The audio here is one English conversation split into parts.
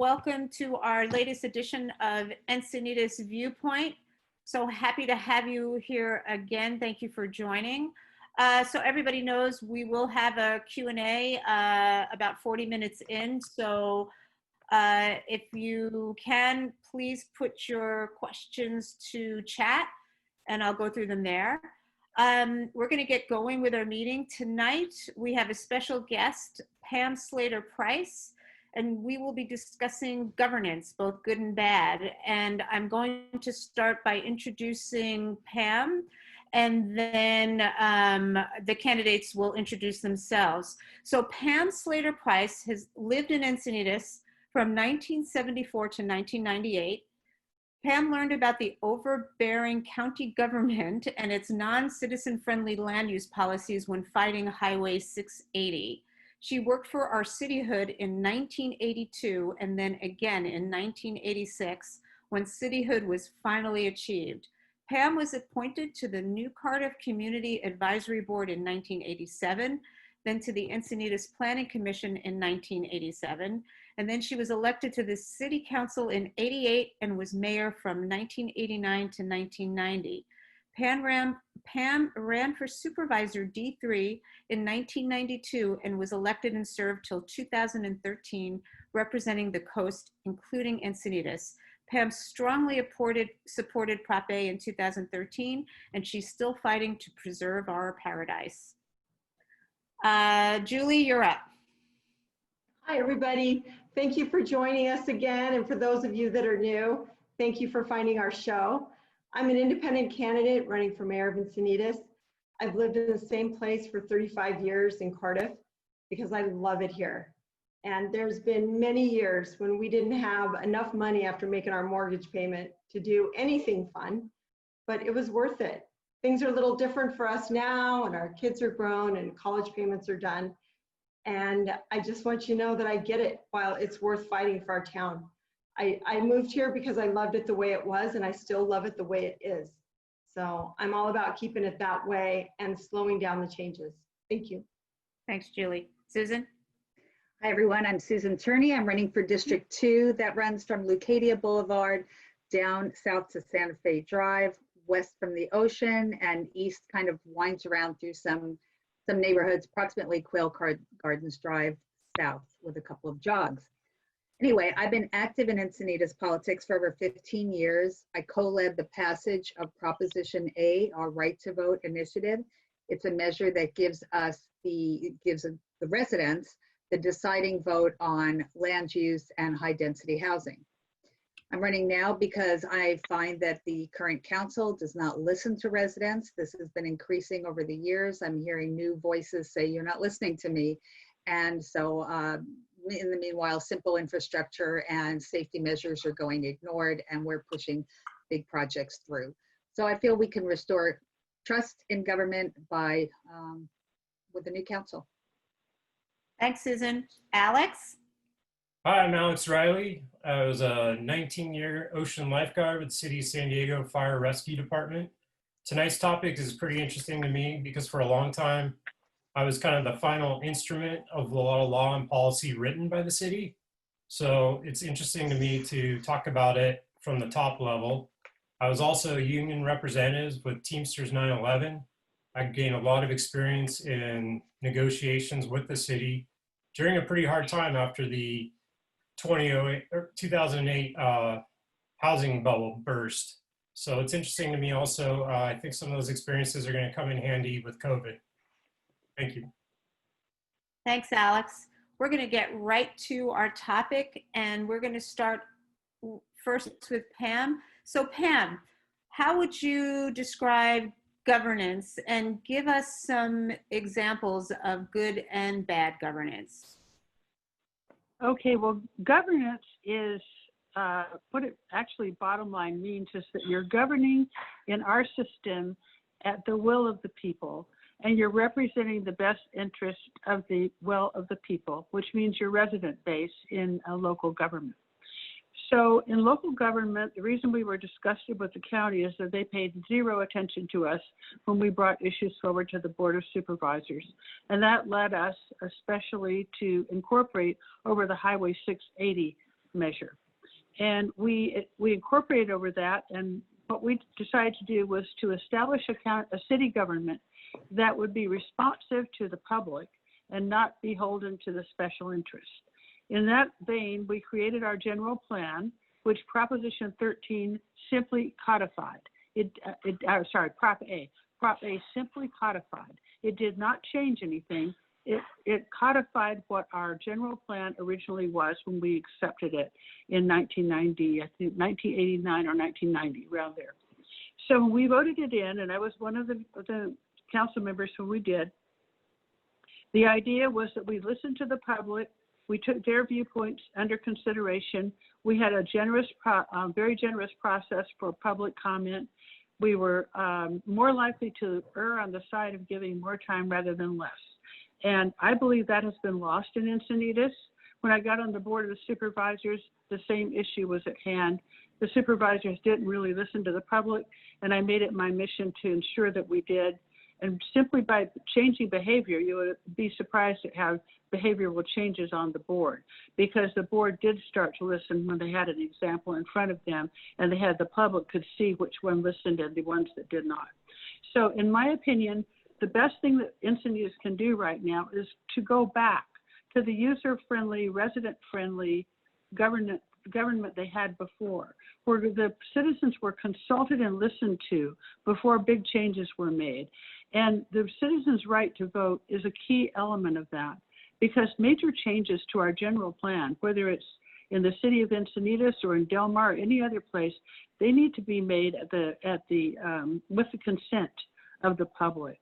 Welcome to our latest edition of Encinitas Viewpoint. So happy to have you here again. Thank you for joining. So everybody knows we will have a Q&A about 40 minutes in. So if you can, please put your questions to chat and I'll go through them there. We're going to get going with our meeting. Tonight, we have a special guest, Pam Slater-Price, and we will be discussing governance, both good and bad. And I'm going to start by introducing Pam, and then the candidates will introduce themselves. So Pam Slater-Price has lived in Encinitas from 1974 to 1998. Pam learned about the overbearing county government and its non-citizen-friendly land use policies when fighting Highway 680. She worked for our cityhood in 1982 and then again in 1986 when cityhood was finally achieved. Pam was appointed to the New Cardiff Community Advisory Board in 1987, then to the Encinitas Planning Commission in 1987, and then she was elected to the City Council in '88 and was mayor from 1989 to 1990. Pam ran for Supervisor D3 in 1992 and was elected and served till 2013, representing the coast, including Encinitas. Pam strongly supported Prop A in 2013, and she's still fighting to preserve our paradise. Julie, you're up. Hi, everybody. Thank you for joining us again. And for those of you that are new, thank you for finding our show. I'm an independent candidate running for mayor of Encinitas. I've lived in the same place for 35 years in Cardiff because I love it here. And there's been many years when we didn't have enough money after making our mortgage payment to do anything fun, but it was worth it. Things are a little different for us now, and our kids are grown and college payments are done. And I just want you to know that I get it while it's worth fighting for our town. I moved here because I loved it the way it was, and I still love it the way it is. So I'm all about keeping it that way and slowing down the changes. Thank you. Thanks, Julie. Susan? Hi, everyone. I'm Susan Turney. I'm running for District 2. That runs from Leucadia Boulevard down south to Santa Fe Drive, west from the ocean, and east kind of winds around through some neighborhoods, approximately Quail Gardens Drive south with a couple of jogs. Anyway, I've been active in Encinitas politics for over 15 years. I co-led the passage of Proposition A, our Right to Vote initiative. It's a measure that gives the residents the deciding vote on land use and high density housing. I'm running now because I find that the current council does not listen to residents. This has been increasing over the years. I'm hearing new voices say, you're not listening to me. And so in the meanwhile, simple infrastructure and safety measures are going ignored, and we're pushing big projects through. So I feel we can restore trust in government by with the new council. Thanks, Susan. Alex? Hi, I'm Alex Riley. I was a 19-year ocean lifeguard with the City of San Diego Fire Rescue Department. Tonight's topic is pretty interesting to me because for a long time, I was kind of the final instrument of a lot of law and policy written by the city. So it's interesting to me to talk about it from the top level. I was also a union representative with Teamsters 9/11. I gained a lot of experience in negotiations with the city during a pretty hard time after the 2008 housing bubble burst. So it's interesting to me also. I think some of those experiences are going to come in handy with COVID. Thank you. Thanks, Alex. We're going to get right to our topic, and we're going to start first with Pam. So Pam, how would you describe governance and give us some examples of good and bad governance? Okay, well, governance is what it actually bottom line means is that you're governing in our system at the will of the people, and you're representing the best interest of the will of the people, which means your resident base in a local government. So in local government, the reason we were disgusted with the county is that they paid zero attention to us when we brought issues forward to the Board of Supervisors. And that led us especially to incorporate over the Highway 680 measure. And we incorporated over that, and what we decided to do was to establish a city government that would be responsive to the public and not beholden to the special interest. In that vein, we created our general plan, which Proposition 13 simply codified. Prop A simply codified. It did not change anything. It codified what our general plan originally was when we accepted it in 1990, I think 1989 or 1990, around there. So we voted it in, and I was one of the council members when we did. The idea was that we listened to the public. We took their viewpoints under consideration. We had a very generous process for public comment. We were more likely to err on the side of giving more time rather than less. And I believe that has been lost in Encinitas. When I got on the board of the supervisors, the same issue was at hand. The supervisors didn't really listen to the public, and I made it my mission to ensure that we did. And simply by changing behavior, you would be surprised at how behavioral changes on the board, because the board did start to listen when they had an example in front of them, and they had the public could see which one listened and the ones that did not. So in my opinion, the best thing that Encinitas can do right now is to go back to the user-friendly, resident-friendly government they had before, where the citizens were consulted and listened to before big changes were made. And the citizens' right to vote is a key element of that, because major changes to our general plan, whether it's in the city of Encinitas or in Del Mar or any other place, they need to be made with the consent of the public.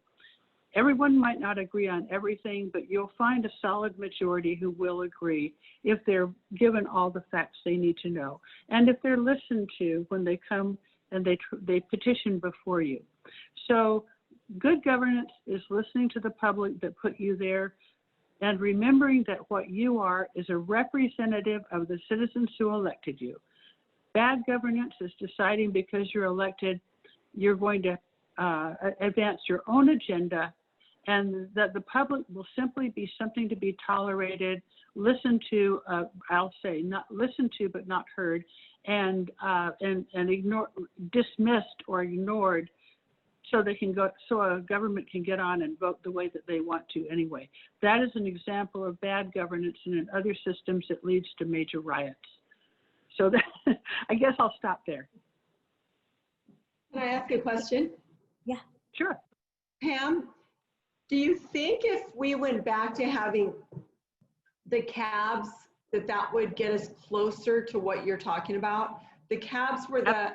Everyone might not agree on everything, but you'll find a solid majority who will agree if they're given all the facts they need to know, and if they're listened to when they come and they petition before you. So good governance is listening to the public that put you there, and remembering that what you are is a representative of the citizens who elected you. Bad governance is deciding because you're elected, you're going to advance your own agenda, and that the public will simply be something to be tolerated, listened to, I'll say, not listened to but not heard, and ignored, dismissed or ignored, so they can go, so a government can get on and vote the way that they want to anyway. That is an example of bad governance, and in other systems it leads to major riots. So that, I guess I'll stop there. Can I ask a question? Yeah. Sure. Pam, do you think if we went back to having the cabs, that would get us closer to what you're talking about? The cabs were the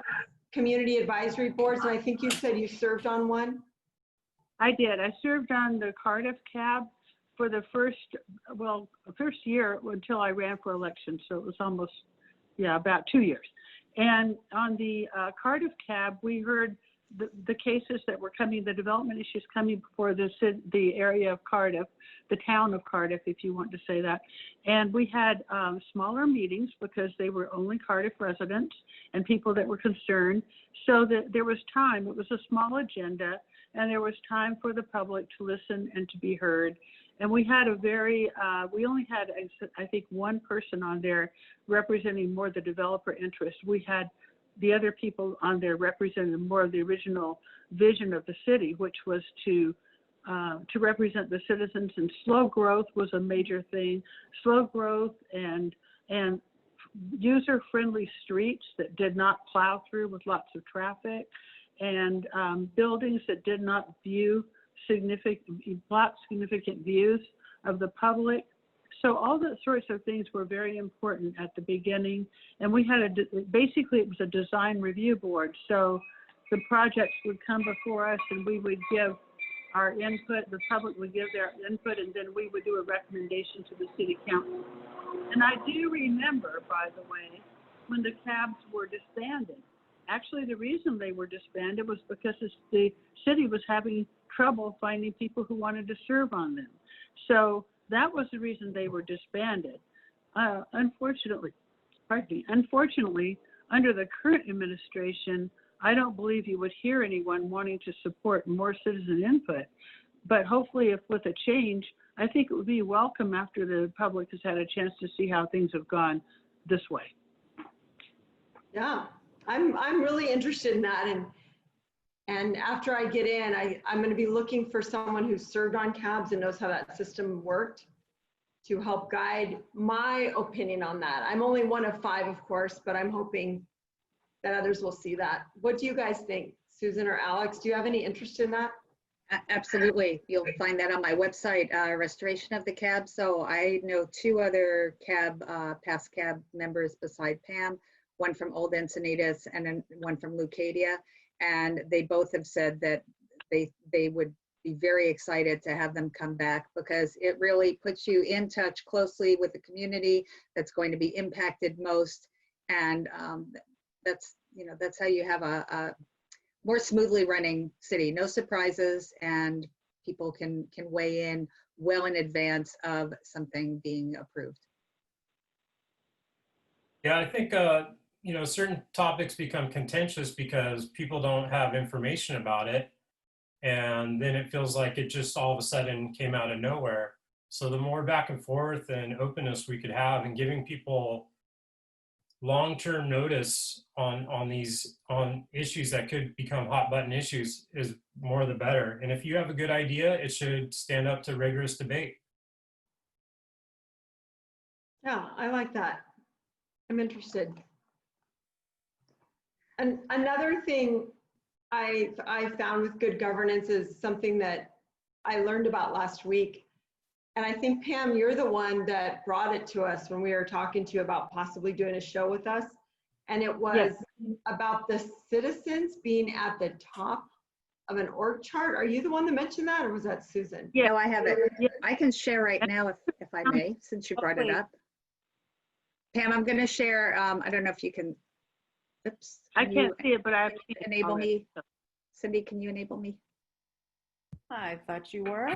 community advisory boards, and I think you said you served on one. I did. I served on the Cardiff cab for the first year until I ran for election. So it was almost, about 2 years. And on the Cardiff cab, we heard the cases that were coming, the development issues coming before the area of Cardiff, the town of Cardiff, if you want to say that. And we had smaller meetings because they were only Cardiff residents and people that were concerned. So that there was time, it was a small agenda, and there was time for the public to listen and to be heard. And we had we only had, I think, one person on there representing more the developer interest. We had the other people on there represented more of the original vision of the city, which was to represent the citizens. And slow growth was a major thing. Slow growth and user-friendly streets that did not plow through with lots of traffic, and buildings that did not block significant views of the public. So all those sorts of things were very important at the beginning. And we had basically it was a design review board. So the projects would come before us and we would give our input, the public would give their input, and then we would do a recommendation to the city council. And I do remember, by the way, when the cabs were disbanded. Actually, the reason they were disbanded was because the city was having trouble finding people who wanted to serve on them. So that was the reason they were disbanded. Unfortunately, under the current administration, I don't believe you would hear anyone wanting to support more citizen input. But hopefully, if with a change, I think it would be welcome after the public has had a chance to see how things have gone this way. Yeah, I'm really interested in that. And after I get in, I'm going to be looking for someone who's served on cabs and knows how that system worked to help guide my opinion on that. I'm only one of 5, of course, but I'm hoping that others will see that. What do you guys think? Susan or Alex, do you have any interest in that? Absolutely. You'll find that on my website, Restoration of the Cab. So I know 2 other past cab members beside Pam, one from Old Encinitas and then one from Leucadia. And they both have said that they would be very excited to have them come back, because it really puts you in touch closely with the community that's going to be impacted most. And that's how you have a more smoothly running city. No surprises, and people can weigh in well in advance of something being approved. Yeah, I think certain topics become contentious because people don't have information about it, and then it feels like it just all of a sudden came out of nowhere. So the more back and forth and openness we could have, and giving people long-term notice on issues that could become hot button issues, is more the better. And if you have a good idea, it should stand up to rigorous debate. Yeah, I like that. I'm interested. And another thing I found with good governance is something that I learned about last week. And I think, Pam, you're the one that brought it to us when we were talking to you about possibly doing a show with us. And it was about the citizens being at the top of an org chart. Are you the one that mentioned that, or was that Susan? Yeah, no, I have it. Yeah. I can share right now if I may, since you brought it up. Pam, I'm going to share. I don't know if you can. Oops. I can't see it, but I have you enable me. Cindy, can you enable me? I thought you were.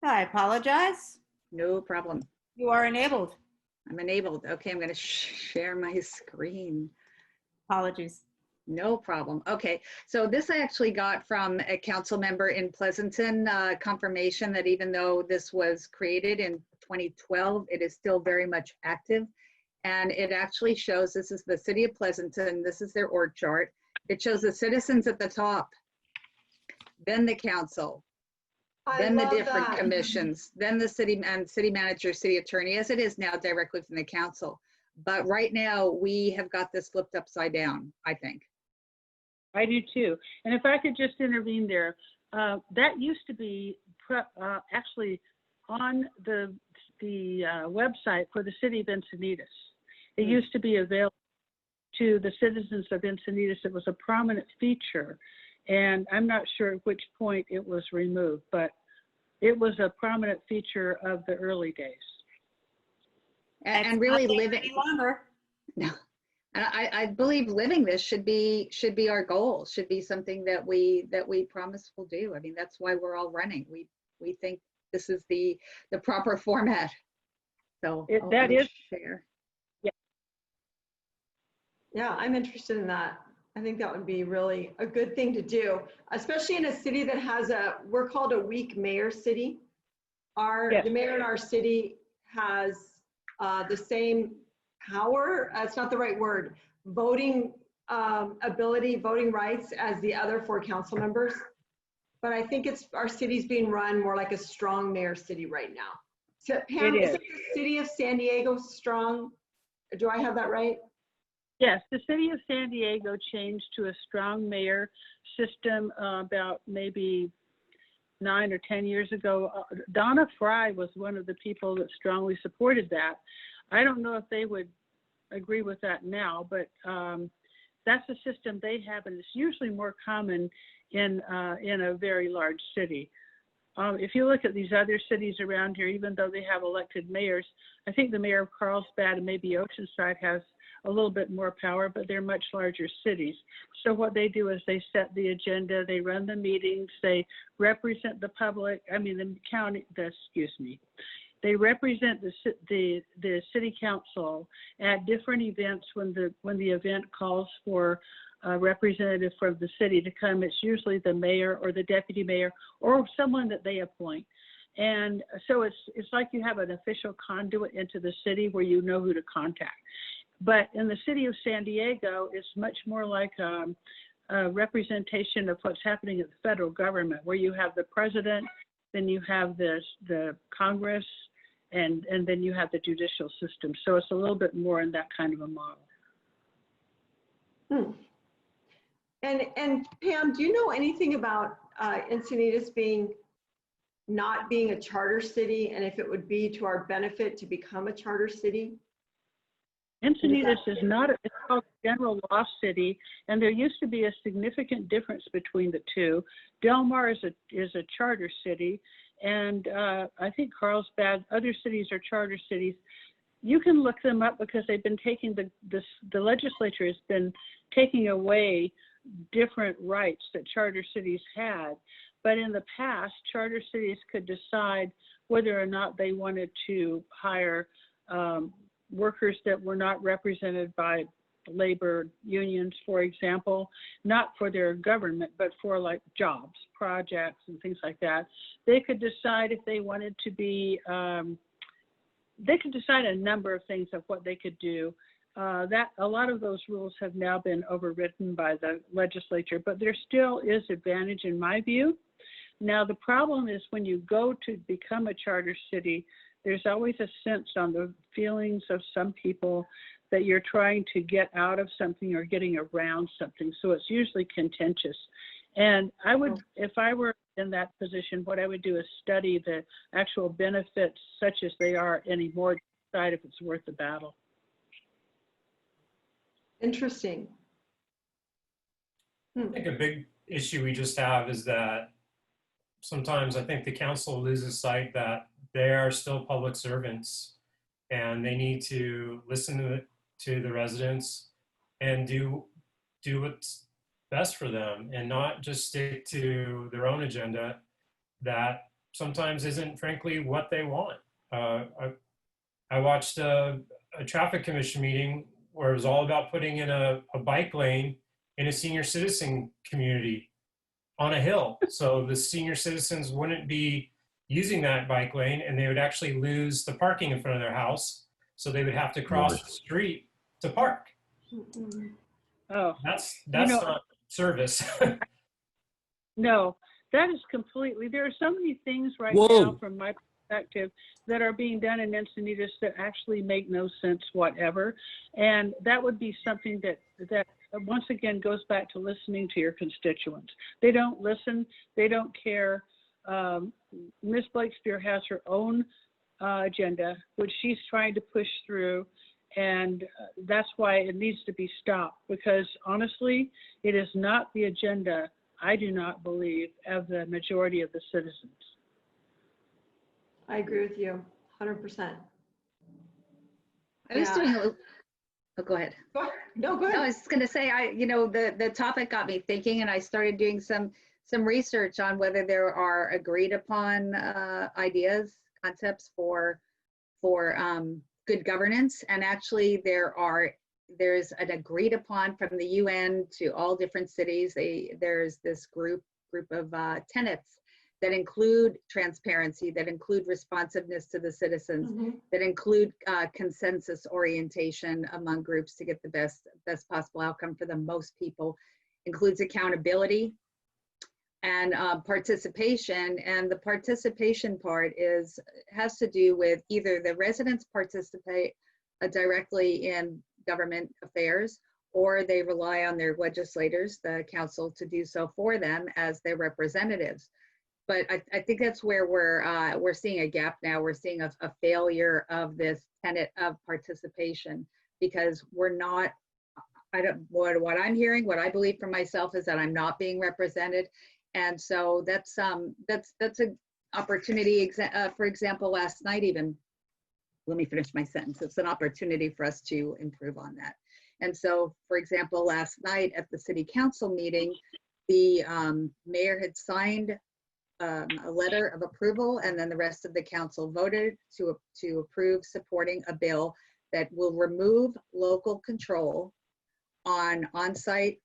I apologize. No problem. You are enabled. I'm enabled. Okay, I'm going to share my screen. Apologies. No problem. Okay, so this I actually got from a council member in Pleasanton, confirmation that even though this was created in 2012, it is still very much active. And it actually shows, this is the city of Pleasanton, this is their org chart. It shows the citizens at the top, then the council, then the different commissions, then the city manager, city attorney, as it is now directly from the council. But right now we have got this flipped upside down, I think. I do too. And if I could just intervene there, that used to be actually on the website for the city of Encinitas. It used to be available to the citizens of Encinitas. It was a prominent feature, and I'm not sure at which point it was removed, but it was a prominent feature of the early days. And really living any longer. No. I believe living this should be our goal, should be something that we promise we'll do. I mean, that's why we're all running. We think this is the proper format. So that is fair. Yeah, I'm interested in that. I think that would be really a good thing to do, especially in a city that has we're called a weak mayor city. The mayor in our city has the same power, it's not the right word, voting ability, voting rights as the other 4 council members. But I think our city's being run more like a strong mayor city right now. So Pam, is the city of San Diego strong? Do I have that right? Yes, the city of San Diego changed to a strong mayor system about maybe 9 or 10 years ago. Donna Fry was one of the people that strongly supported that. I don't know if they would agree with that now, but that's the system they have, and it's usually more common in a very large city. If you look at these other cities around here, even though they have elected mayors, I think the mayor of Carlsbad and maybe Oceanside has a little bit more power, but they're much larger cities. So what they do is they set the agenda, they run the meetings, they represent the public, the county, they represent the city council at different events when the event calls for a representative from the city to come. It's usually the mayor or the deputy mayor or someone that they appoint. And so it's like you have an official conduit into the city where you know who to contact. But in the city of San Diego, it's much more like a representation of what's happening at the federal government, where you have the president, then you have the Congress, and then you have the judicial system. So it's a little bit more in that kind of a model. And Pam, do you know anything about Encinitas not being a charter city, and if it would be to our benefit to become a charter city? Encinitas is not, it's called a general law city, and there used to be a significant difference between the two. Del Mar is a charter city, and I think Carlsbad, other cities are charter cities. You can look them up because they've been taking, the legislature has been taking away different rights that charter cities had. But in the past, charter cities could decide whether or not they wanted to hire workers that were not represented by labor unions, for example, not for their government, but for like jobs, projects, and things like that. They could decide if they wanted to be, they could decide a number of things of what they could do. That a lot of those rules have now been overridden by the legislature, but there still is advantage in my view. Now, the problem is when you go to become a charter city, there's always a sense on the feelings of some people that you're trying to get out of something or getting around something. So it's usually contentious. And I would, if I were in that position, what I would do is study the actual benefits such as they are anymore to decide if it's worth the battle. Interesting. I think a big issue we just have is that sometimes I think the council loses sight that they are still public servants and they need to listen to the residents and do what's best for them and not just stick to their own agenda that sometimes isn't frankly what they want. I watched a traffic commission meeting where it was all about putting in a bike lane in a senior citizen community on a hill. So the senior citizens wouldn't be using that bike lane and they would actually lose the parking in front of their house. So they would have to cross the street to park. Oh, That's not service. no, that is completely, there are so many things right now from my perspective that are being done in Encinitas that actually make no sense whatever. And that would be something that once again goes back to listening to your constituents. They don't listen, they don't care. Ms. Blakespear has her own agenda, which she's trying to push through, and that's why it needs to be stopped, because honestly, it is not the agenda, I do not believe, of the majority of the citizens. I agree with you 100%. I was doing a little, oh, go ahead. No, go ahead. I was just going to say, the topic got me thinking, and I started doing some research on whether there are agreed upon ideas, concepts for good governance. And actually there's an agreed upon from the UN to all different cities. There's this group of tenets that include transparency, that include responsiveness to the citizens, that include consensus orientation among groups to get the best possible outcome for the most people, includes accountability and participation. And the participation part has to do with either the residents participate directly in government affairs, or they rely on their legislators, the council, to do so for them as their representatives. But I think that's where we're seeing a gap now. We're seeing a failure of this tenet of participation, because we're not, what I'm hearing, what I believe for myself is that I'm not being represented. And so that's an opportunity. For example, last night even, let me finish my sentence. It's an opportunity for us to improve on that. And so, for example, last night at the city council meeting, the mayor had signed a letter of approval, and then the rest of the council voted to approve supporting a bill that will remove local control on on-site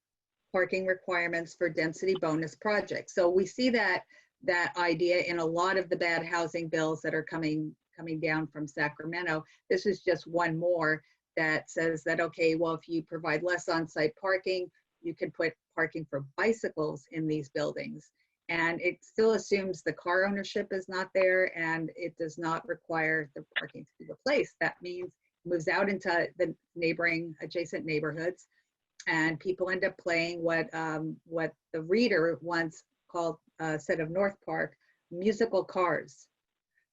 parking requirements for density bonus projects. So we see that that idea in a lot of the bad housing bills that are coming down from Sacramento. This is just one more that says that, okay, well, if you provide less on-site parking, you can put parking for bicycles in these buildings. And it still assumes the car ownership is not there, and it does not require the parking to be replaced. That means it moves out into the neighboring adjacent neighborhoods, and people end up playing what the reader once called, said of North Park, musical cars.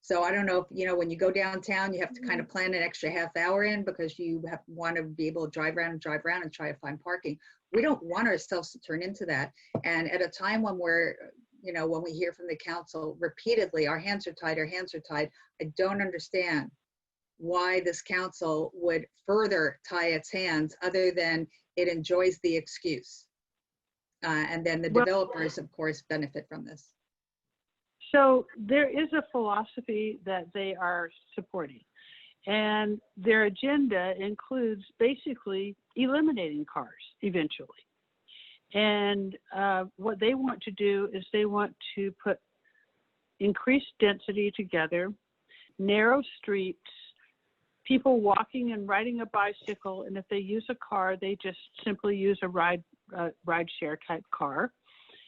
So I don't know if, you know, when you go downtown, you have to kind of plan an extra half hour in because you want to be able to drive around and try to find parking. We don't want ourselves to turn into that. And at a time when we're, you know, when we hear from the council repeatedly, our hands are tied, I don't understand why this council would further tie its hands other than it enjoys the excuse. And then the developers, of course, benefit from this. So there is a philosophy that they are supporting, and their agenda includes basically eliminating cars eventually. And what they want to do is they want to put increased density together, narrow streets, people walking and riding a bicycle, and if they use a car, they just simply use a ride share type car.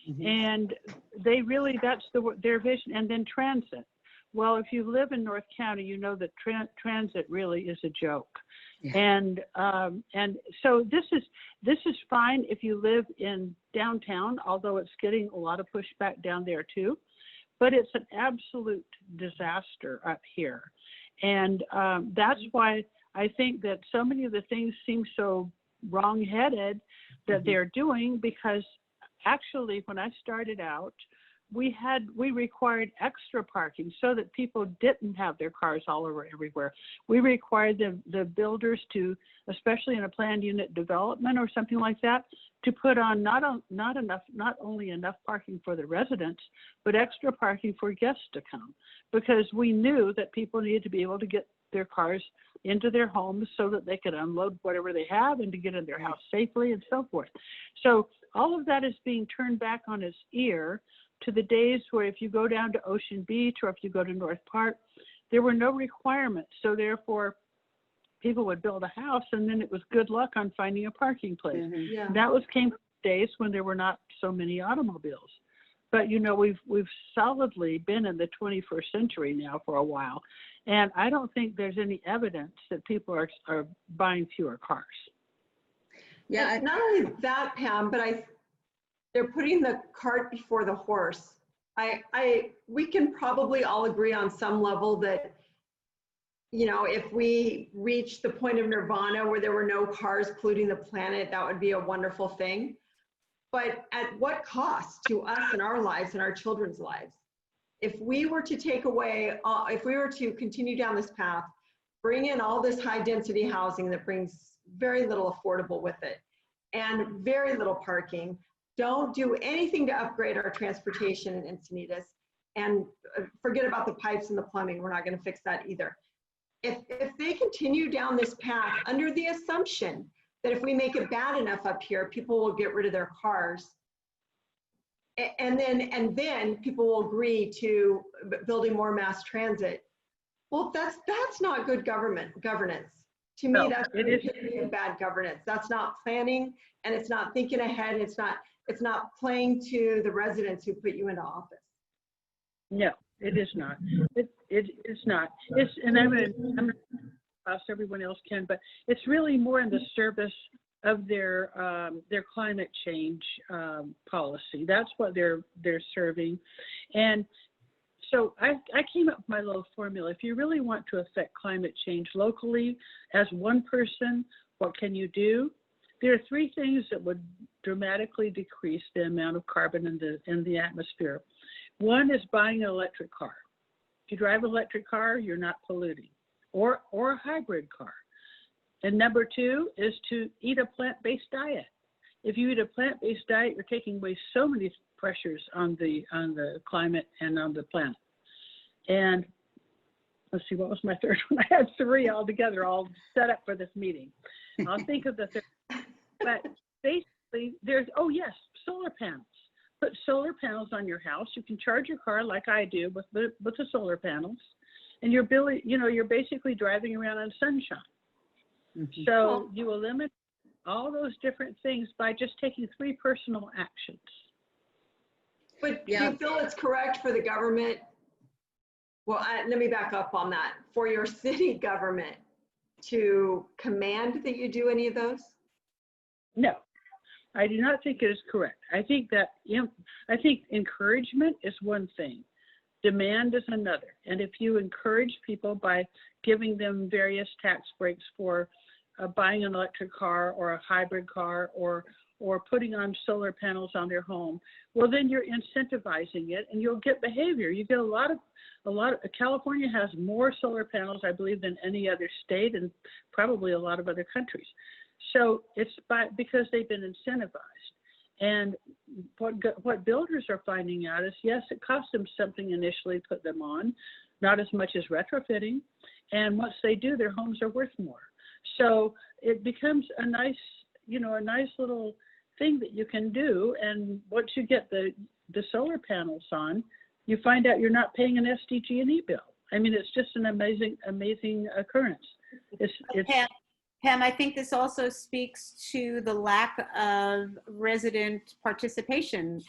Mm-hmm. And they really, that's their vision. And then transit. Well, if you live in North County, you know that transit really is a joke. Yeah. And so this is fine if you live in downtown, although it's getting a lot of pushback down there too. But it's an absolute disaster up here. And that's why I think that so many of the things seem so wrong-headed that they're doing, because actually, when I started out, we required extra parking so that people didn't have their cars all over everywhere. We required the builders to, especially in a planned unit development or something like that, to put on not only enough parking for the residents, but extra parking for guests to come, because we knew that people needed to be able to get their cars into their homes so that they could unload whatever they have and to get in their house safely and so forth. So all of that is being turned back on its ear to the days where if you go down to Ocean Beach or if you go to North Park, there were no requirements. So therefore, people would build a house and then it was good luck on finding a parking place. Mm-hmm. Yeah. That came from days when there were not so many automobiles. But you know, we've solidly been in the 21st century now for a while, and I don't think there's any evidence that people are buying fewer cars. Yeah, not only that, Pam, but they're putting the cart before the horse. We can probably all agree on some level that, you know, if we reach the point of nirvana where there were no cars polluting the planet, that would be a wonderful thing. But at what cost to us and our lives and our children's lives? If we were to take away, if we were to continue down this path, bring in all this high density housing that brings very little affordable with it and very little parking, don't do anything to upgrade our transportation in Encinitas, and forget about the pipes and the plumbing. We're not going to fix that either. If they continue down this path under the assumption that if we make it bad enough up here, people will get rid of their cars, and then people will agree to building more mass transit. Well, that's not good governance. To me, that's bad governance. That's not planning, and it's not thinking ahead. It's not playing to the residents who put you into office. No, it is not. It is not. And I'm gonna everyone else can, but it's really more in the service of their climate change policy. That's what they're serving. And so I came up with my little formula. If you really want to affect climate change locally as one person, what can you do? There are three things that would dramatically decrease the amount of carbon in the atmosphere. One is buying an electric car. If you drive an electric car, you're not polluting. Or a hybrid car. And number two is to eat a plant-based diet. If you eat a plant-based diet, you're taking away so many pressures on the climate and on the planet. And let's see, what was my third one? I had three altogether, all set up for this meeting. I'll think of the third. But basically, there's, oh yes, solar panels. put solar panels on your house. You can charge your car like I do with the solar panels, and you're basically driving around on sunshine. Mhm. So you eliminate all those different things by just taking 3 personal actions. But do Yeah. you feel it's correct for the government? Well, let me back up on that. For your city government to command that you do any of those? No, I do not think it is correct. I think that, I think encouragement is one thing. Demand is another. And if you encourage people by giving them various tax breaks for buying an electric car or a hybrid car or putting on solar panels on their home, well, then you're incentivizing it and you'll get behavior. You get a lot of, California has more solar panels, I believe, than any other state and probably a lot of other countries. So it's because they've been incentivized. And what builders are finding out is, yes, it costs them something initially to put them on, not as much as retrofitting. And once they do, their homes are worth more. So it becomes a nice little thing that you can do. And once you get the solar panels on, you find out you're not paying an SDG&E bill. I mean, it's just an amazing occurrence. It's Pam, I think this also speaks to the lack of resident participation.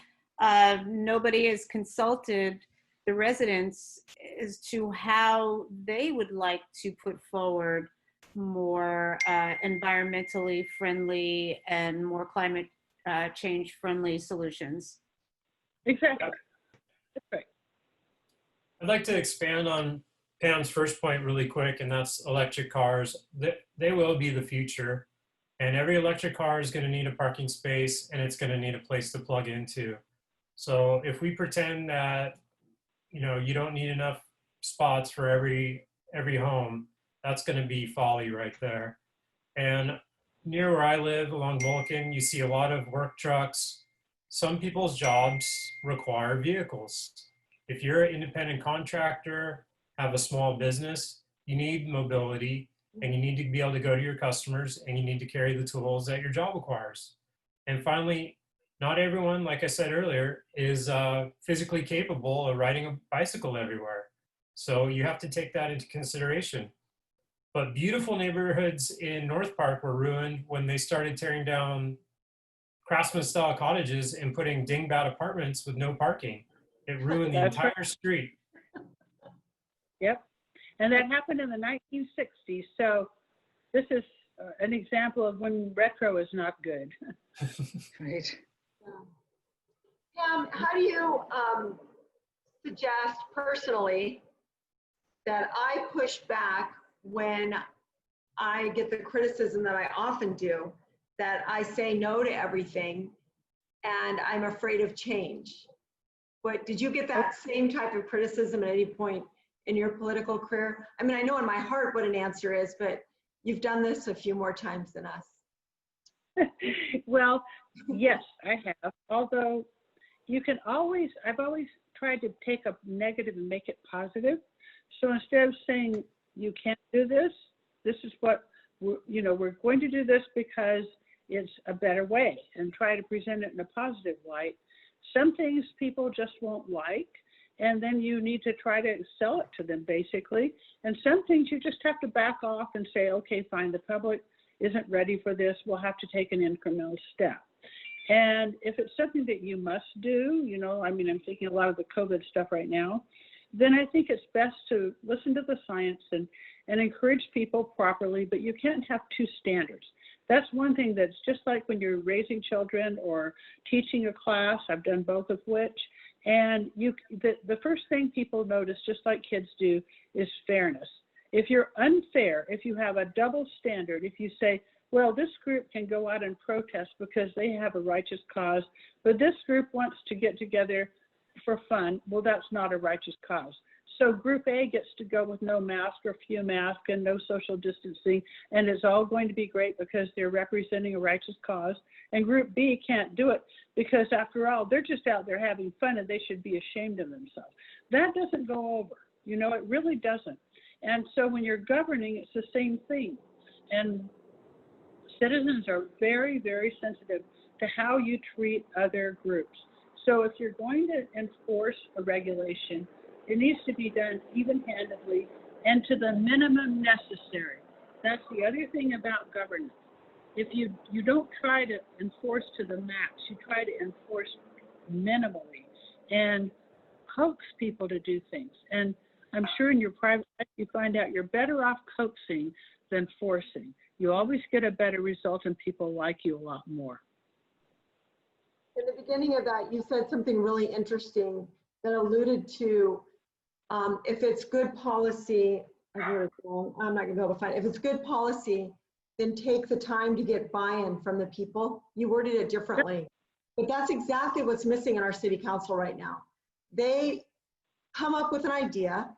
Nobody has consulted the residents as to how they would like to put forward more environmentally friendly and more climate change friendly solutions. exactly. That's right. I'd like to expand on Pam's first point really quick, and that's electric cars. They will be the future, and every electric car is going to need a parking space, and it's going to need a place to plug into. So if we pretend that you don't need enough spots for every home, that's going to be folly right there. And near where I live along Vulcan, you see a lot of work trucks. Some people's jobs require vehicles. If you're an independent contractor, have a small business, you need mobility and you need to be able to go to your customers and you need to carry the tools that your job requires. And finally, not everyone, like I said earlier, is physically capable of riding a bicycle everywhere. So you have to take that into consideration. But beautiful neighborhoods in North Park were ruined when they started tearing down craftsman-style cottages and putting dingbat apartments with no parking. It ruined the That's right. entire street. Yep. And that happened in the 1960s. So this is an example of when retro is not good. Right. Pam, how do you suggest personally that I push back when I get the criticism that I often do, that I say no to everything and I'm afraid of change? But did you get that same type of criticism at any point in your political career? I mean, I know in my heart what an answer is, but you've done this a few more times than us. Well, yes, I have. Although I've always tried to take a negative and make it positive. So instead of saying you can't do this, this is what we're going to do this because it's a better way, and try to present it in a positive light. Some things people just won't like, and then you need to try to sell it to them basically. And some things you just have to back off and say, okay, fine, the public isn't ready for this. We'll have to take an incremental step. And if it's something that you must do, I'm thinking a lot of the COVID stuff right now, then I think it's best to listen to the science and encourage people properly, but you can't have 2 standards. That's one thing that's just like when you're raising children or teaching a class. I've done both of which. And the first thing people notice, just like kids do, is fairness. If you're unfair, if you have a double standard, if you say, well, this group can go out and protest because they have a righteous cause, but this group wants to get together for fun, well, that's not a righteous cause. So group A gets to go with no mask or few masks and no social distancing, and it's all going to be great because they're representing a righteous cause. And group B can't do it because, after all, they're just out there having fun and they should be ashamed of themselves. That doesn't go over. It really doesn't. And so when you're governing, it's the same thing. And citizens are very, very sensitive to how you treat other groups. So if you're going to enforce a regulation, it needs to be done even-handedly and to the minimum necessary. That's the other thing about governance. If you don't try to enforce to the max, you try to enforce minimally and coax people to do things. And I'm sure in your private life you find out you're better off coaxing than forcing. You always get a better result and people like you a lot more. In the beginning of that, you said something really interesting that alluded to if it's good policy, I'm not going to be able to find it. If it's good policy, then take the time to get buy-in from the people. You worded it differently, but that's exactly what's missing in our city council right now. They come up with an idea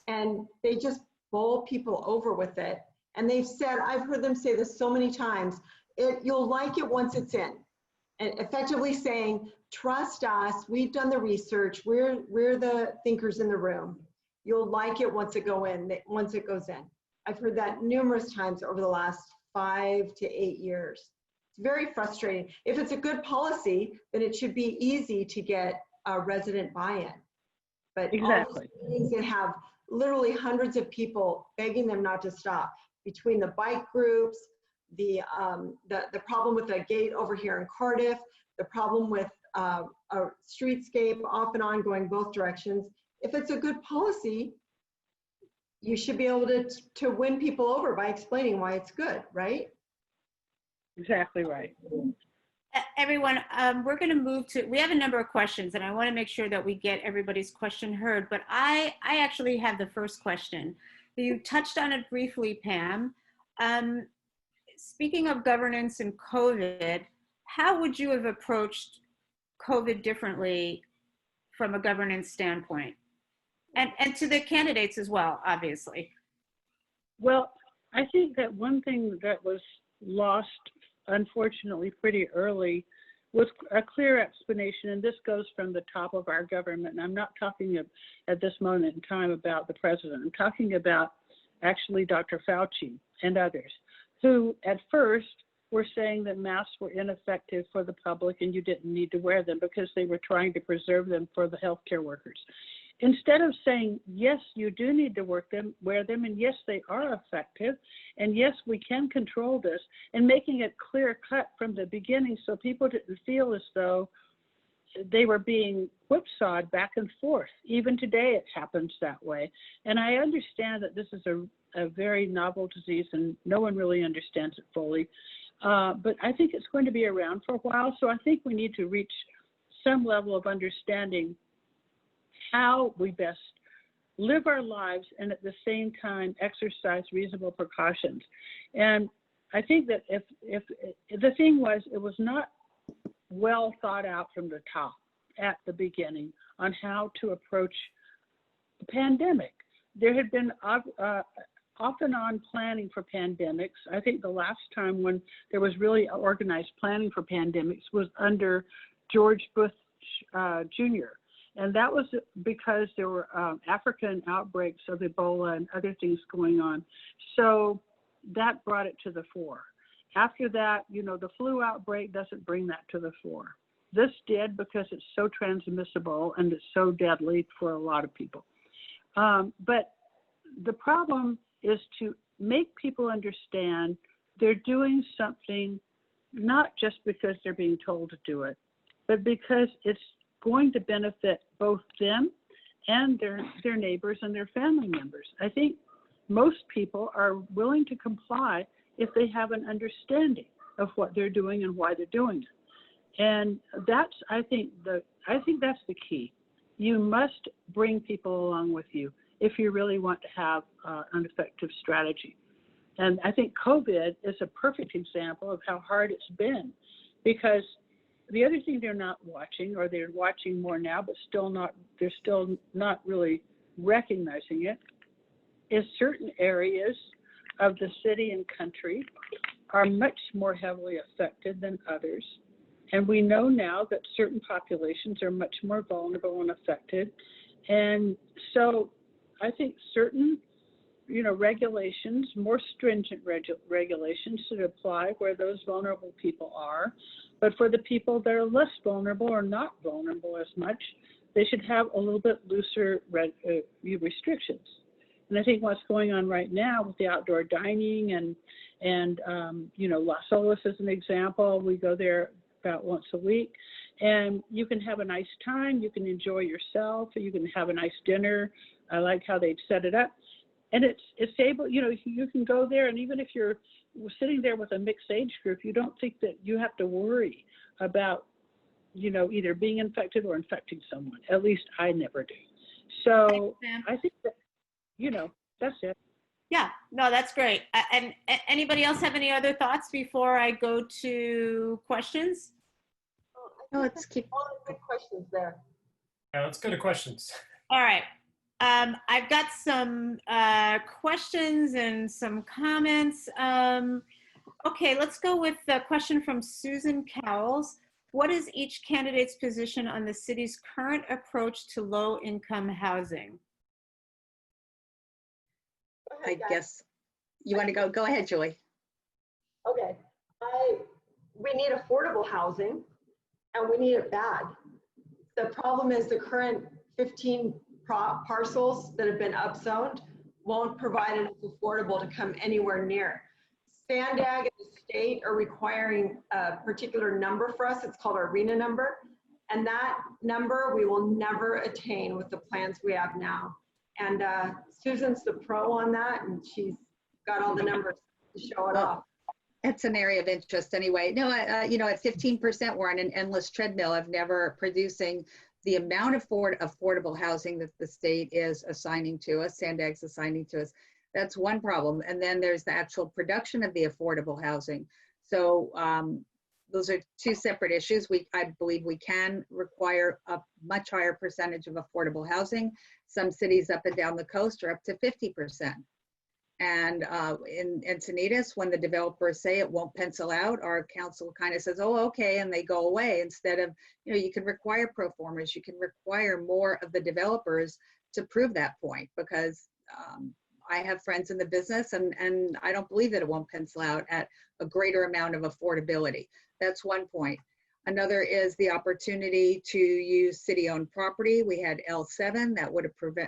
and they just bowl people over with it. And they've said, I've heard them say this so many times, you'll like it once it's in. And effectively saying, trust us, we've done the research, we're the thinkers in the room. You'll like it once it goes in. I've heard that numerous times over the last 5 to 8 years. It's very frustrating. If it's a good policy, then it should be easy to get a resident buy-in. But exactly. all these things that have literally hundreds of people begging them not to stop, between the bike groups, the problem with the gate over here in Cardiff, the problem with a streetscape off and on going both directions. If it's a good policy, you should be able to win people over by explaining why it's good, right? Exactly right. Everyone, we're going to move to, we have a number of questions and I want to make sure that we get everybody's question heard, but I actually have the first question. You touched on it briefly, Pam. Speaking of governance and COVID, how would you have approached COVID differently from a governance standpoint? And to the candidates as well, obviously. Well, I think that one thing that was lost, unfortunately, pretty early was a clear explanation, and this goes from the top of our government. And I'm not talking at this moment in time about the president. I'm talking about actually Dr. Fauci and others, who at first were saying that masks were ineffective for the public and you didn't need to wear them because they were trying to preserve them for the healthcare workers. Instead of saying, yes, you do need to wear them, and yes, they are effective, and yes, we can control this, and making it clear cut from the beginning so people didn't feel as though they were being whipsawed back and forth. Even today, it happens that way. And I understand that this is a very novel disease and no one really understands it fully. But I think it's going to be around for a while. So I think we need to reach some level of understanding how we best live our lives and at the same time exercise reasonable precautions. And I think that if the thing was, it was not well thought out from the top at the beginning on how to approach the pandemic. There had been off and on planning for pandemics. I think the last time when there was really organized planning for pandemics was under George Bush Jr. And that was because there were African outbreaks of Ebola and other things going on. So that brought it to the fore. After that, the flu outbreak doesn't bring that to the fore. This did because it's so transmissible and it's so deadly for a lot of people. But the problem is to make people understand they're doing something not just because they're being told to do it, but because it's going to benefit both them and their neighbors and their family members. I think most people are willing to comply if they have an understanding of what they're doing and why they're doing it. And that's, I think that's the key. You must bring people along with you if you really want to have an effective strategy. And I think COVID is a perfect example of how hard it's been, because the other thing they're not watching, or they're watching more now, but they're still not really recognizing it, is certain areas of the city and country are much more heavily affected than others. And we know now that certain populations are much more vulnerable and affected. And so I think certain regulations, more stringent regulations should apply where those vulnerable people are. But for the people that are less vulnerable or not vulnerable as much, they should have a little bit looser restrictions. And I think what's going on right now with the outdoor dining and Las Olas is an example. We go there about once a week, and you can have a nice time. You can enjoy yourself. You can have a nice dinner. I like how they've set it up. And it's able, you can go there, and even if you're sitting there with a mixed age group, you don't think that you have to worry about, either being infected or infecting someone. At least I never do. So I think that, that's it. Yeah, no, that's great. And anybody else have any other thoughts before I go to questions? No, let's keep. All the good questions there. Yeah, let's go to questions. All right. I've got some questions and some comments. Okay, let's go with the question from Susan Cowles. What is each candidate's position on the city's current approach to low-income housing? I guess you want to go. Go ahead, Joy. Okay. We need affordable housing, and we need it bad. The problem is the current 15 parcels that have been upzoned won't provide enough affordable to come anywhere near. Sandag and the state are requiring a particular number for us. It's called our RENA number. And that number we will never attain with the plans we have now. And Susan's the pro on that, and she's got all the numbers to show it off. It's an area of interest anyway. No, at 15%, we're on an endless treadmill of never producing the amount of affordable housing that the state is assigning to us, Sandag's assigning to us. That's one problem. And then there's the actual production of the affordable housing. So those are two separate issues. I believe we can require a much higher percentage of affordable housing. Some cities up and down the coast are up to 50%. And in Encinitas, when the developers say it won't pencil out, our council kind of says, oh, okay, and they go away. Instead of, you can require pro formas, you can require more of the developers to prove that point, because I have friends in the business, and I don't believe that it won't pencil out at a greater amount of affordability. That's one point. Another is the opportunity to use city-owned property. We had L7 that would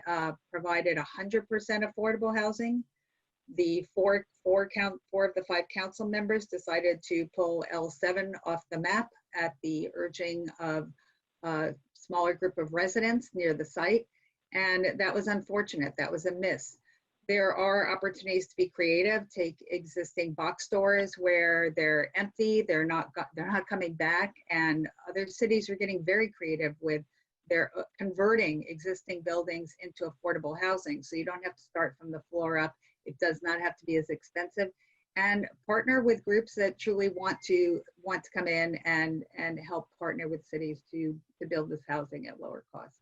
have provided 100% affordable housing. The four of the 5 council members decided to pull L7 off the map at the urging of a smaller group of residents near the site. And that was unfortunate. That was a miss. There are opportunities to be creative. Take existing box stores where they're empty, they're not coming back, and other cities are getting very creative with their converting existing buildings into affordable housing. So you don't have to start from the floor up. It does not have to be as expensive, and partner with groups that truly want to come in and help partner with cities to build this housing at lower cost.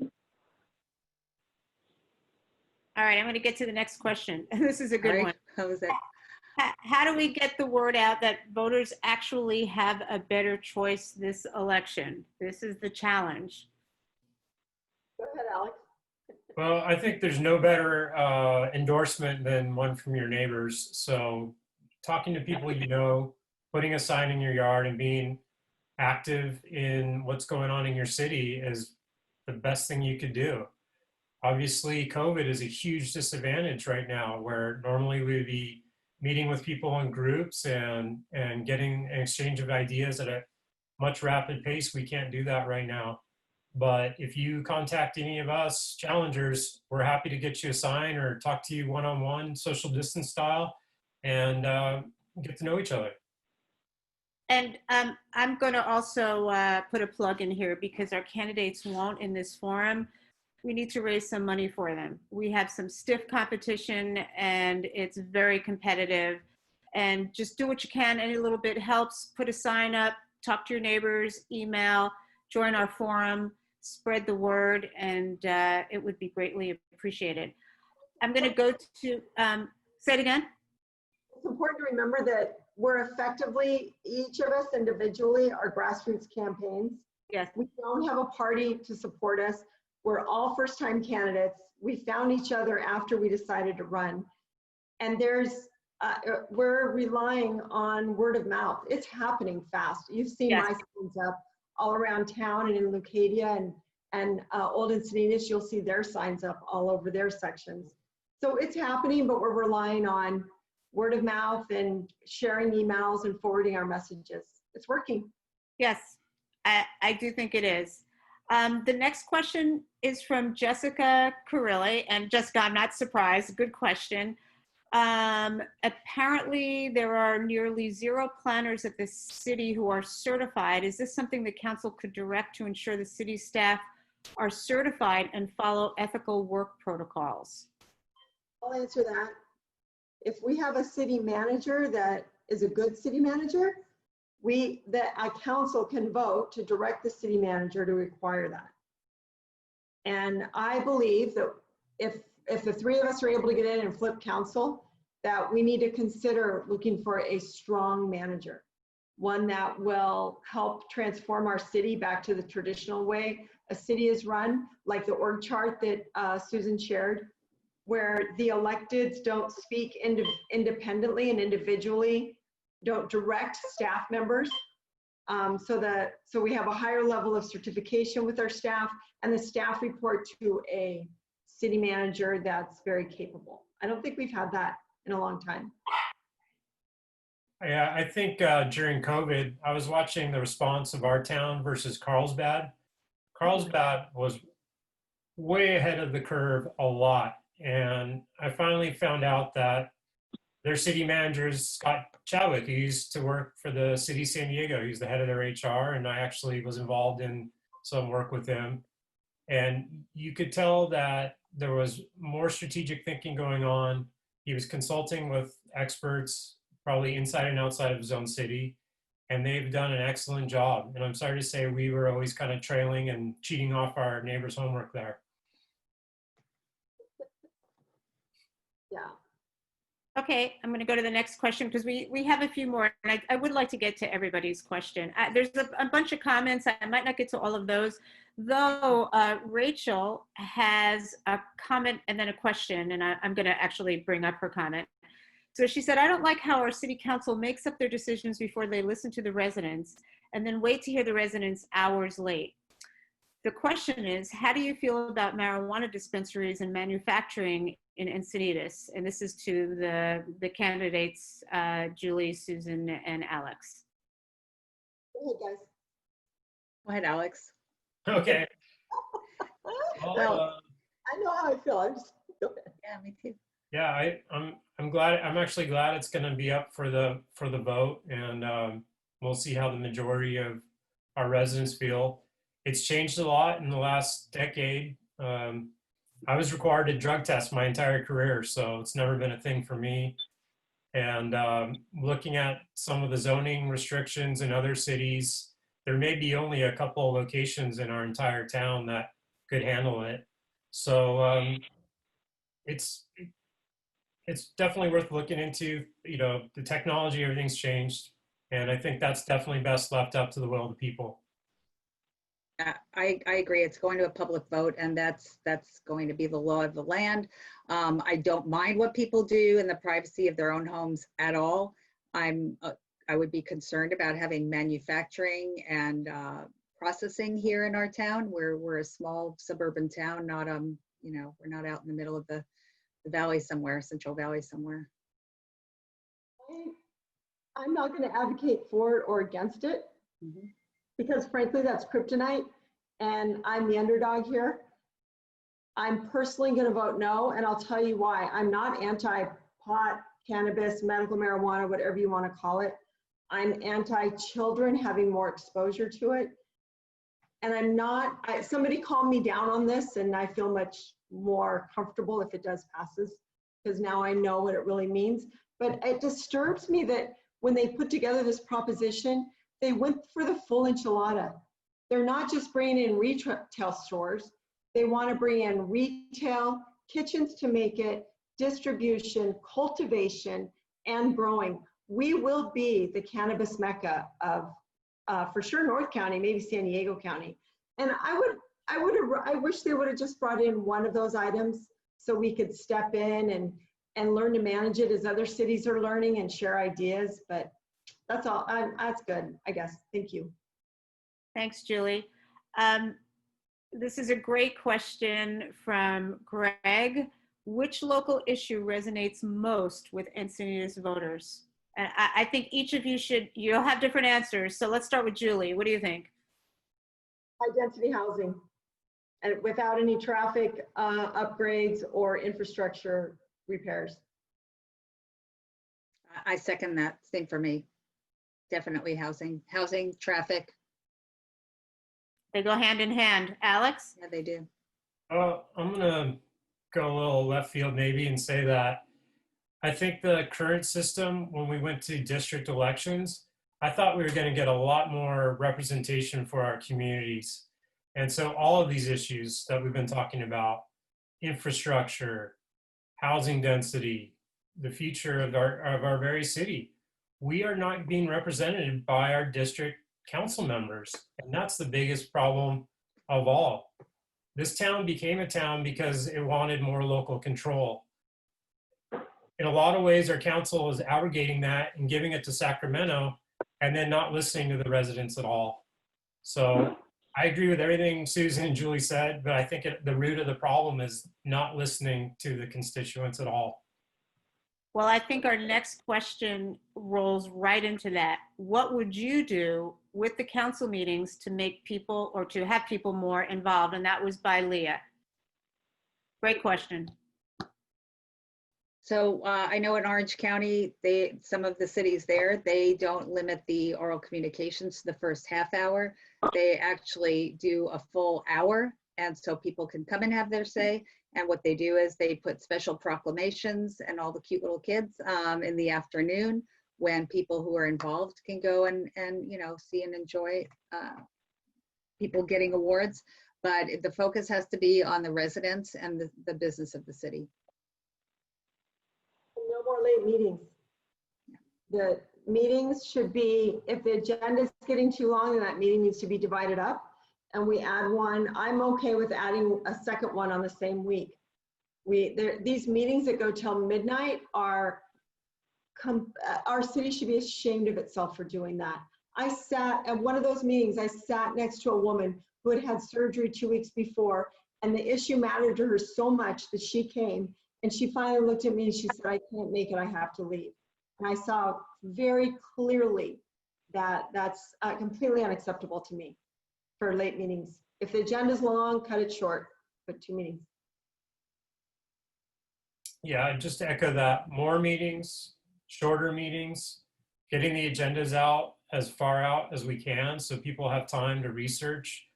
All right, I'm going to get to the next question. This is a good one. How was that? How do we get the word out that voters actually have a better choice this election? This is the challenge. Go ahead, Alex. Well, I think there's no better endorsement than one from your neighbors. So talking to people putting a sign in your yard and being active in what's going on in your city is the best thing you could do. Obviously, COVID is a huge disadvantage right now, where normally we'd be meeting with people in groups and getting an exchange of ideas at a much rapid pace. We can't do that right now. But if you contact any of us challengers, we're happy to get you a sign or talk to you one-on-one, social distance style, and get to know each other. And I'm going to also put a plug in here, because our candidates won't in this forum. We need to raise some money for them. We have some stiff competition, and it's very competitive. And just do what you can. Any little bit helps. Put a sign up, talk to your neighbors, email, join our forum, spread the word, and it would be greatly appreciated. I'm going to go to, say it again. It's important to remember that we're effectively, each of us individually, are grassroots campaigns. Yes. We don't have a party to support us. We're all first-time candidates. We found each other after we decided to run. And we're relying on word of mouth. It's happening fast. You've seen Yes. my signs up all around town and in Leucadia and Old Encinitas. You'll see their signs up all over their sections. So it's happening, but we're relying on word of mouth and sharing emails and forwarding our messages. It's working. Yes, I do think it is. The next question is from Jessica Carilli. And Jessica, I'm not surprised. Good question. Apparently, there are nearly 0 planners at the city who are certified. Is this something the council could direct to ensure the city staff are certified and follow ethical work protocols? I'll answer that. If we have a city manager that is a good city manager, a council can vote to direct the city manager to require that. And I believe that if the 3 of us are able to get in and flip council, that we need to consider looking for a strong manager, one that will help transform our city back to the traditional way a city is run, like the org chart that Susan shared, where the electeds don't speak independently and individually, don't direct staff members. So we have a higher level of certification with our staff, and the staff report to a city manager that's very capable. I don't think we've had that in a long time. Yeah, I think during COVID, I was watching the response of our town versus Carlsbad. Carlsbad was way ahead of the curve a lot. And I finally found out that their city manager is Scott Chadwick. He used to work for the city of San Diego. He's the head of their HR, and I actually was involved in some work with him. And you could tell that there was more strategic thinking going on. He was consulting with experts, probably inside and outside of his own city, and they've done an excellent job. And I'm sorry to say we were always kind of trailing and cheating off our neighbors' homework there. Yeah. Okay, I'm going to go to the next question because we have a few more, and I would like to get to everybody's question. There's a bunch of comments. I might not get to all of those, though. Rachel has a comment and then a question, and I'm going to actually bring up her comment. So she said, I don't like how our city council makes up their decisions before they listen to the residents and then wait to hear the residents hours late. The question is, how do you feel about marijuana dispensaries and manufacturing in Encinitas? And this is to the candidates, Julie, Susan, and Alex. Go ahead, guys. Go ahead, Alex. Okay. Well, I know how I feel. Go ahead. Yeah, me too. Yeah, I'm glad. I'm actually glad it's going to be up for the vote, and we'll see how the majority of our residents feel. It's changed a lot in the last decade. I was required to drug test my entire career, so it's never been a thing for me. And looking at some of the zoning restrictions in other cities, there may be only a couple of locations in our entire town that could handle it. So it's definitely worth looking into. You know, the technology, everything's changed, and I think that's definitely best left up to the will of the people. I agree. It's going to a public vote, and that's going to be the law of the land. I don't mind what people do in the privacy of their own homes at all. I would be concerned about having manufacturing and processing here in our town. We're a small suburban town, not we're not out in the middle of the valley somewhere, Central Valley somewhere. I'm not going to advocate for it or against it. Mm-hmm. Because frankly, that's kryptonite, and I'm the underdog here. I'm personally going to vote no, and I'll tell you why. I'm not anti-pot, cannabis, medical marijuana, whatever you want to call it. I'm anti-children having more exposure to it. And I'm not, somebody calmed me down on this, and I feel much more comfortable if it does passes, because now I know what it really means. But it disturbs me that when they put together this proposition, they went for the full enchilada. They're not just bringing in retail stores. They want to bring in retail, kitchens to make it, distribution, cultivation, and growing. We will be the cannabis mecca of, for sure, North County, maybe San Diego County. And I wish they would have just brought in one of those items so we could step in and and learn to manage it as other cities are learning and share ideas. But that's all. That's good, I guess. Thank you. Thanks, Julie. This is a great question from Greg. Which local issue resonates most with Encinitas voters? And I think each of you you'll have different answers. So let's start with Julie. What do you think? High density housing, and without any traffic upgrades or infrastructure repairs. I second that. Same for me. Definitely housing, traffic. They go hand in hand. Alex? Yeah, they do. I'm gonna go a little left field maybe and say that I think the current system, when we went to district elections, I thought we were going to get a lot more representation for our communities. And so all of these issues that we've been talking about, infrastructure, housing density, the future of our very city, we are not being represented by our district council members. And that's the biggest problem of all. This town became a town because it wanted more local control. In a lot of ways, our council is abrogating that and giving it to Sacramento and then not listening to the residents at all. So I agree with everything Susan and Julie said, but I think the root of the problem is not listening to the constituents at all. Well, I think our next question rolls right into that. What would you do with the council meetings to make people or to have people more involved? And that was by Leah. Great question. So I know in Orange County, some of the cities there, they don't limit the oral communications to the first half hour. They actually do a full hour. And so people can come and have their say. And what they do is they put special proclamations and all the cute little kids in the afternoon when people who are involved can go and see and enjoy people getting awards. But the focus has to be on the residents and the business of the city. No more late meetings. The meetings should be, if the agenda is getting too long, then that meeting needs to be divided up and we add one. I'm okay with adding a second one on the same week. These meetings that go till midnight our city should be ashamed of itself for doing that. I sat at one of those meetings, I sat next to a woman who had had surgery 2 weeks before, and the issue mattered to her so much that she came. And she finally looked at me and she said, I can't make it, I have to leave. And I saw very clearly that that's completely unacceptable to me for late meetings. If the agenda's long, cut it short, but 2 meetings. Yeah, just to echo that, more meetings, shorter meetings, getting the agendas out as far out as we can so people have time to research,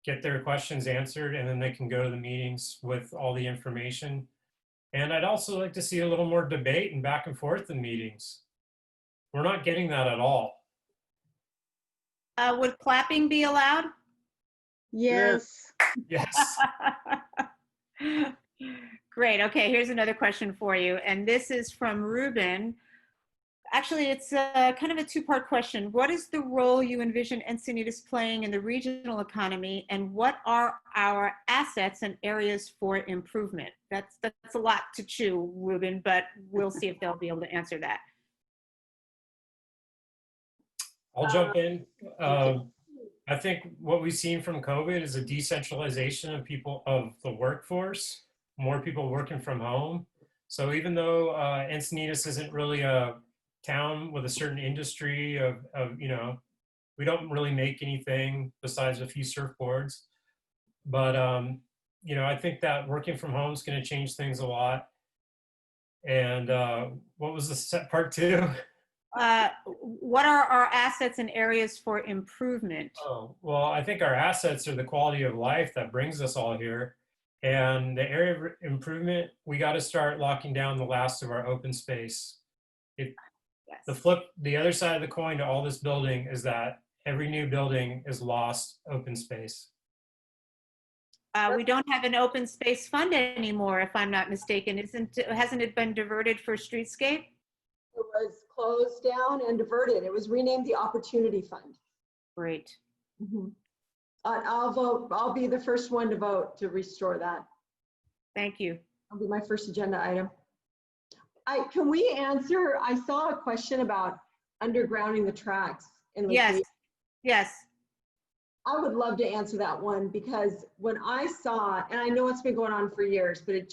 get their questions answered, and then they can go to the meetings with all the information. And I'd also like to see a little more debate and back and forth in meetings. We're not getting that at all. Would clapping be allowed? Yes. Yes. Great. Okay, here's another question for you. And this is from Ruben. Actually, it's kind of a two-part question. What is the role you envision Encinitas playing in the regional economy, and what are our assets and areas for improvement? That's a lot to chew, Ruben, but we'll see if they'll be able to answer that. I'll jump in. I think what we've seen from COVID is a decentralization of the workforce, more people working from home. So even though Encinitas isn't really a town with a certain industry of we don't really make anything besides a few surfboards, but I think that working from home is going to change things a lot. And what was the set part two? What are our assets and areas for improvement? Oh, well, I think our assets are the quality of life that brings us all here. And the area of improvement, we got to start locking down the last of our open space. Yes. The other side of the coin to all this building is that every new building is lost open space. We don't have an open space fund anymore, if I'm not mistaken. Hasn't it been diverted for streetscape? It was closed down and diverted. It was renamed the Opportunity Fund. Great. Mm-hmm. I'll vote. I'll be the first one to vote to restore that. Thank you. It'll be my first agenda item. Can we answer? I saw a question about undergrounding the tracks in Yes, Leucadia. yes. I would love to answer that one because when I saw, and I know it's been going on for years, but it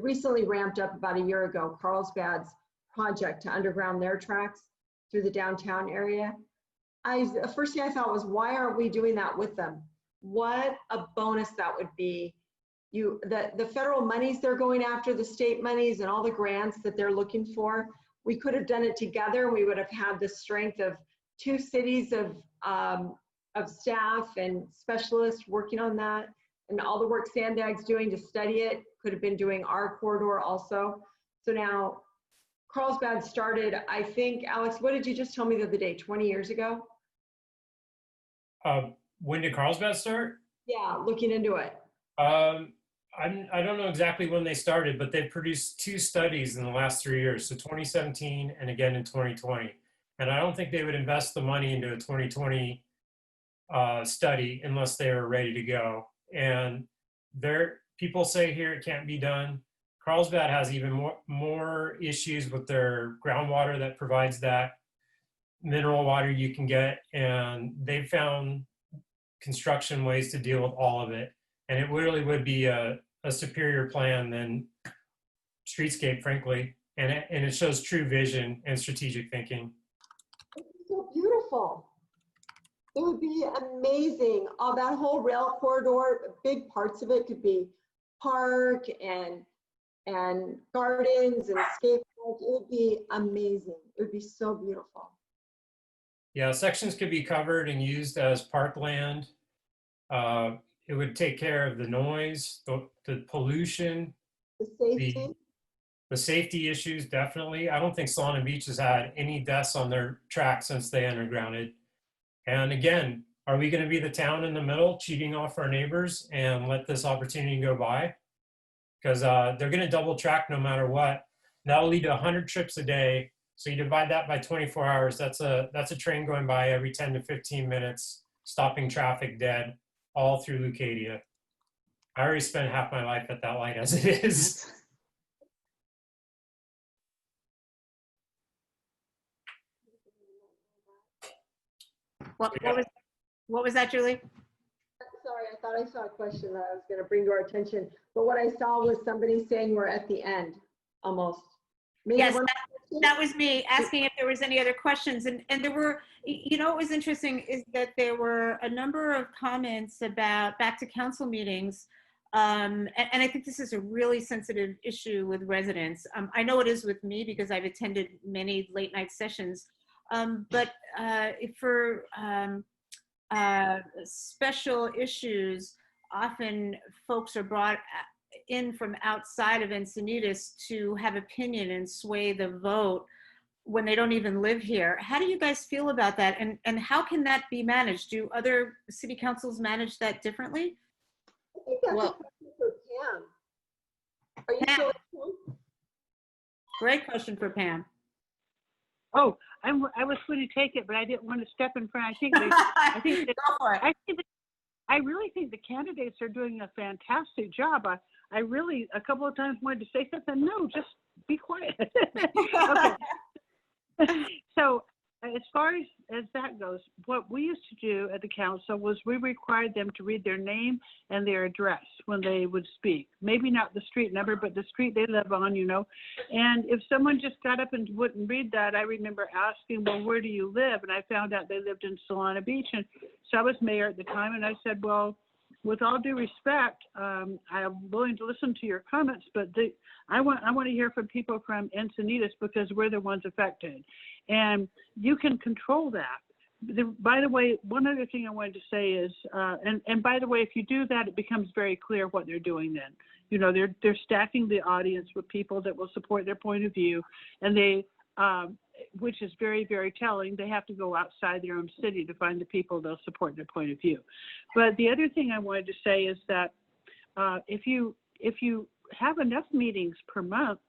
recently ramped up about a year ago, Carlsbad's project to underground their tracks through the downtown area. The first thing I thought was, why aren't we doing that with them? What a bonus that would be. The federal monies they're going after, the state monies and all the grants that they're looking for, we could have done it together. We would have had the strength of 2 cities of staff and specialists working on that, and all the work Sandag's doing to study it could have been doing our corridor also. So now Carlsbad started, I think, Alex, what did you just tell me the other day, 20 years ago? When did Carlsbad start? Yeah, looking into it. I don't know exactly when they started, but they've produced 2 studies in the last 3 years, so 2017 and again in 2020. And I don't think they would invest the money into a 2020 study unless they were ready to go. And people say here it can't be done. Carlsbad has even more issues with their groundwater that provides that mineral water you can get, and they've found construction ways to deal with all of it. And it really would be a superior plan than Streetscape, frankly. And it shows true vision and strategic thinking. It's so beautiful. It would be amazing. That whole rail corridor, big parts of it could be park and gardens and skate park. It would be amazing. It would be so beautiful. Yeah, sections could be covered and used as parkland. It would take care of the noise, the pollution, The safety. the safety issues, definitely. I don't think Solana Beach has had any deaths on their track since they undergrounded. And again, are we going to be the town in the middle cheating off our neighbors and let this opportunity go by? Because they're going to double track no matter what. That'll lead to 100 trips a day. So you divide that by 24 hours. That's a train going by every 10 to 15 minutes, stopping traffic dead all through Leucadia. I already spent half my life at that light as it is. What was that, Julie? Sorry, I thought I saw a question that I was going to bring to our attention, but what I saw was somebody saying we're at the end, almost. Maybe Yes, one- that was me asking if there was any other questions. And there were, what was interesting is that there were a number of comments about back to council meetings. And I think this is a really sensitive issue with residents. I know it is with me because I've attended many late night sessions. But for special issues, often folks are brought in from outside of Encinitas to have opinion and sway the vote when they don't even live here. How do you guys feel about that? And how can that be managed? Do other city councils manage that differently? I think that's Well- a question for Pam. Are you Pam. still at home? Great question for Pam. Oh, I was going to take it, but I didn't want to step in front. I think that, Go for it. I really think the candidates are doing a fantastic job. I really, a couple of times wanted to say something. No, just be quiet. Okay. So as far as that goes, what we used to do at the council was we required them to read their name and their address when they would speak. Maybe not the street number, but the street they live on, And if someone just got up and wouldn't read that, I remember asking, well, where do you live? And I found out they lived in Solana Beach. And so I was mayor at the time, and I said, well, with all due respect, I'm willing to listen to your comments, but I want to hear from people from Encinitas because we're the ones affected, and you can control that. By the way, one other thing I wanted to say is, and by the way, if you do that, it becomes very clear what they're doing. Then, they're stacking the audience with people that will support their point of view, and they. Which is very, very telling. They have to go outside their own city to find the people they'll support their point of view. But the other thing I wanted to say is that if you have enough meetings per month,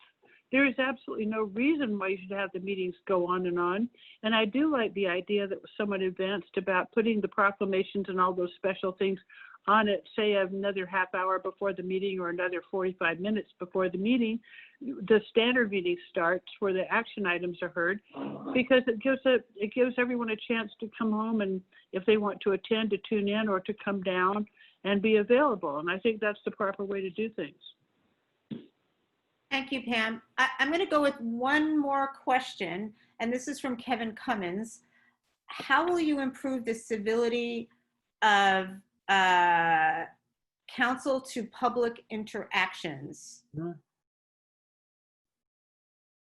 there is absolutely no reason why you should have the meetings go on. And I do like the idea that was somewhat advanced about putting the proclamations and all those special things on it, say another half hour before the meeting or another 45 minutes before the meeting, the standard meeting starts where the action items are heard, because it gives everyone a chance to come home and if they want to attend, to tune in or to come down and be available. And I think that's the proper way to do things. Thank you, Pam. I'm going to go with one more question, and this is from Kevin Cummins. How will you improve the civility of council to public interactions?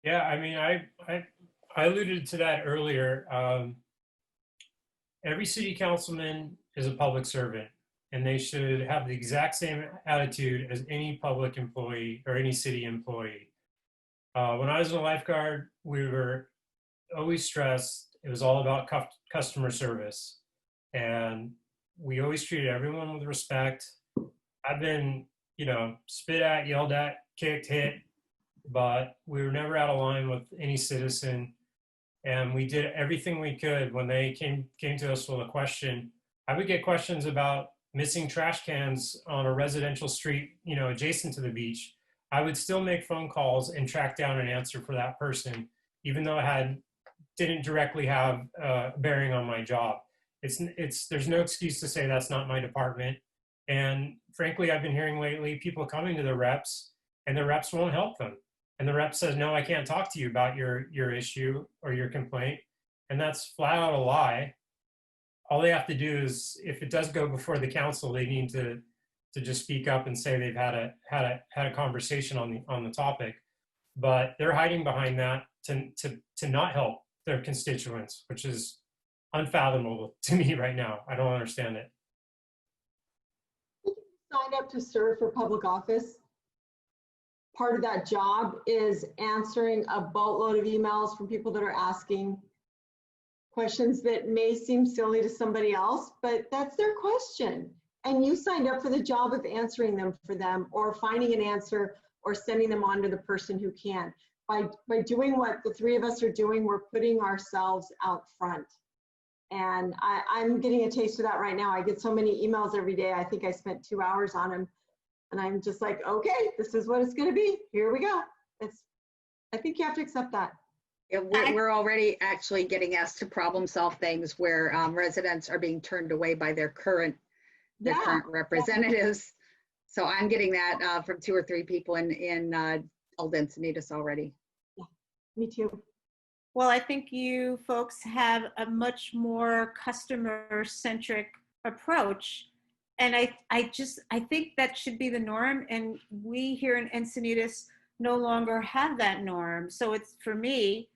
Yeah, I mean, I alluded to that earlier. Every city councilman is a public servant, and they should have the exact same attitude as any public employee or any city employee. When I was a lifeguard, we were always stressed. It was all about customer service, and we always treated everyone with respect. I've been, spit at, yelled at, kicked, hit, but we were never out of line with any citizen. And we did everything we could. When they came to us with a question, I would get questions about missing trash cans on a residential street, adjacent to the beach. I would still make phone calls and track down an answer for that person, even though it didn't directly have bearing on my job. There's no excuse to say that's not my department. And frankly, I've been hearing lately people coming to the reps and the reps won't help them. And the rep says, no, I can't talk to you about your issue or your complaint. And that's flat out a lie. All they have to do is, if it does go before the council, they need to just speak up and say they've had a conversation on the topic. But they're hiding behind that to not help their constituents, which is unfathomable to me right now. I don't understand it. Signed up to serve for public office. Part of that job is answering a boatload of emails from people that are asking questions that may seem silly to somebody else, but that's their question. And you signed up for the job of answering them for them, or finding an answer, or sending them on to the person who can. By doing what the three of us are doing, we're putting ourselves out front. And I'm getting a taste of that right now. I get so many emails every day. I think I spent 2 hours on them. And I'm just like, okay, this is what it's going to be. Here we go. I think you have to accept that. Yeah, we're already actually getting asked to problem solve things where residents are being turned away by their current representatives. So I'm getting that from 2 or 3 people in Old Encinitas already. Yeah, me too. Well, I think you folks have a much more customer-centric approach. And I think that should be the norm. And we here in Encinitas no longer have that norm. So it's, for me,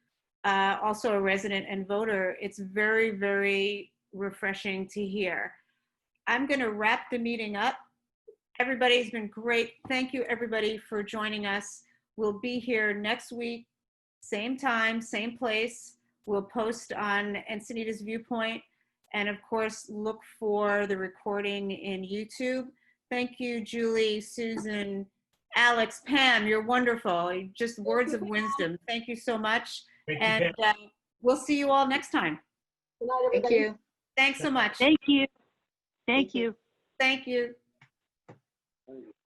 also a resident and voter, it's very, very refreshing to hear. I'm going to wrap the meeting up. Everybody's been great. Thank you, everybody, for joining us. We'll be here next week, same time, same place. We'll post on Encinitas Viewpoint. And of course, look for the recording in YouTube. Thank you, Julie, Susan, Alex, Pam, you're wonderful. Just words of wisdom. Thank you so much. Thank you, And we'll see you all next time. Good night, everybody. Thank you. Thanks so much. Thank you. Thank you. Thank you.